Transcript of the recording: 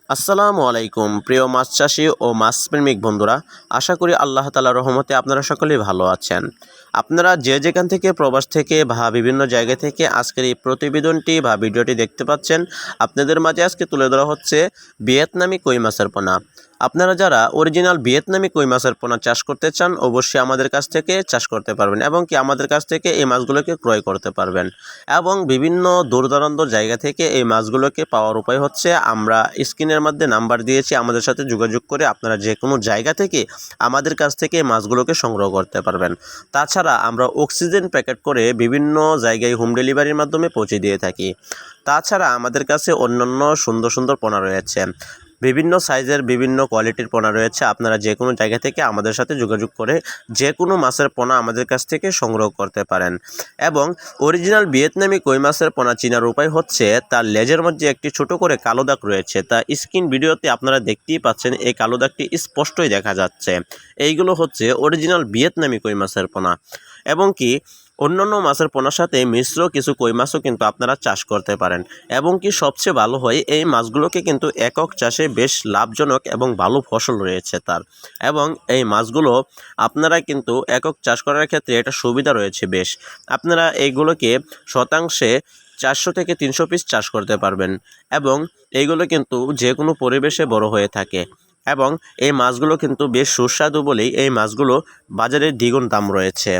আসসালামু আলাইকুম প্রিয় মাছ চাষি ও মাছপ্রেমিক বন্ধুরা। আশা করি আল্লাহ তাআলার রহমতে আপনারা সকলেই ভালো আছেন। আপনারা যে যেখান থেকে প্রবাস থেকে বা বিভিন্ন জায়গা থেকে আজকের এই প্রতিবেদনটি বা ভিডিওটি দেখতে পাচ্ছেন, আপনাদের মাঝে আজকে তুলে ধরা হচ্ছে ভিয়েতনামি কই মাছের পোনা। আপনারা যারা অরিজিনাল ভিয়েতনামি কই মাছের পোনা চাষ করতে চান, অবশ্যই আমাদের কাছ থেকে চাষ করতে পারবেন এবং কি আমাদের কাছ থেকে এই মাছগুলোকে ক্রয় করতে পারবেন। এবং বিভিন্ন দূরদূরান্ত জায়গা থেকে এই মাছগুলোকে পাওয়ার উপায় হচ্ছে, আমরা স্ক্রিনের মধ্যে নাম্বার দিয়েছি, আমাদের সাথে যোগাযোগ করে আপনারা যে কোনো জায়গা থেকে আমাদের কাছ থেকে এই মাছগুলোকে সংগ্রহ করতে পারবেন। তাছাড়া আমরা অক্সিজেন প্যাকেট করে বিভিন্ন জায়গায় হোম ডেলিভারির মাধ্যমে পৌঁছে দিয়ে থাকি। তাছাড়া আমাদের কাছে অন্যান্য সুন্দর সুন্দর পোনা রয়েছে, বিভিন্ন সাইজের বিভিন্ন কোয়ালিটির পোনা রয়েছে। আপনারা যে কোনো জায়গা থেকে আমাদের সাথে যোগাযোগ করে যে কোনো মাছের পোনা আমাদের কাছ থেকে সংগ্রহ করতে পারেন। এবং অরিজিনাল ভিয়েতনামি কই মাছের পোনা চেনার উপায় হচ্ছে, তার লেজের মধ্যে একটি ছোট করে কালো দাগ রয়েছে। তা স্ক্রিন ভিডিওতে আপনারা দেখতেই পাচ্ছেন, এই কালো দাগটি স্পষ্টই দেখা যাচ্ছে। এইগুলো হচ্ছে অরিজিনাল ভিয়েতনামি কই মাছের পোনা। এবং কি অন্যান্য মাছের পোনার সাথে মিশ্র কিছু কই মাছও কিন্তু আপনারা চাষ করতে পারেন। এবং কি সবচেয়ে ভালো হয়, এই মাছগুলোকে কিন্তু একক চাষে বেশ লাভজনক এবং ভালো ফসল রয়েছে তার। এবং এই মাছগুলো আপনারা কিন্তু একক চাষ করার ক্ষেত্রে এটা সুবিধা রয়েছে বেশ। আপনারা এইগুলোকে শতাংশে 400 থেকে 300 পিস চাষ করতে পারবেন। এবং এইগুলো কিন্তু যে কোনো পরিবেশে বড় হয়ে থাকে। এবং এই মাছগুলো কিন্তু বেশ সুস্বাদু বলেই এই মাছগুলো বাজারে দ্বিগুণ দাম রয়েছে।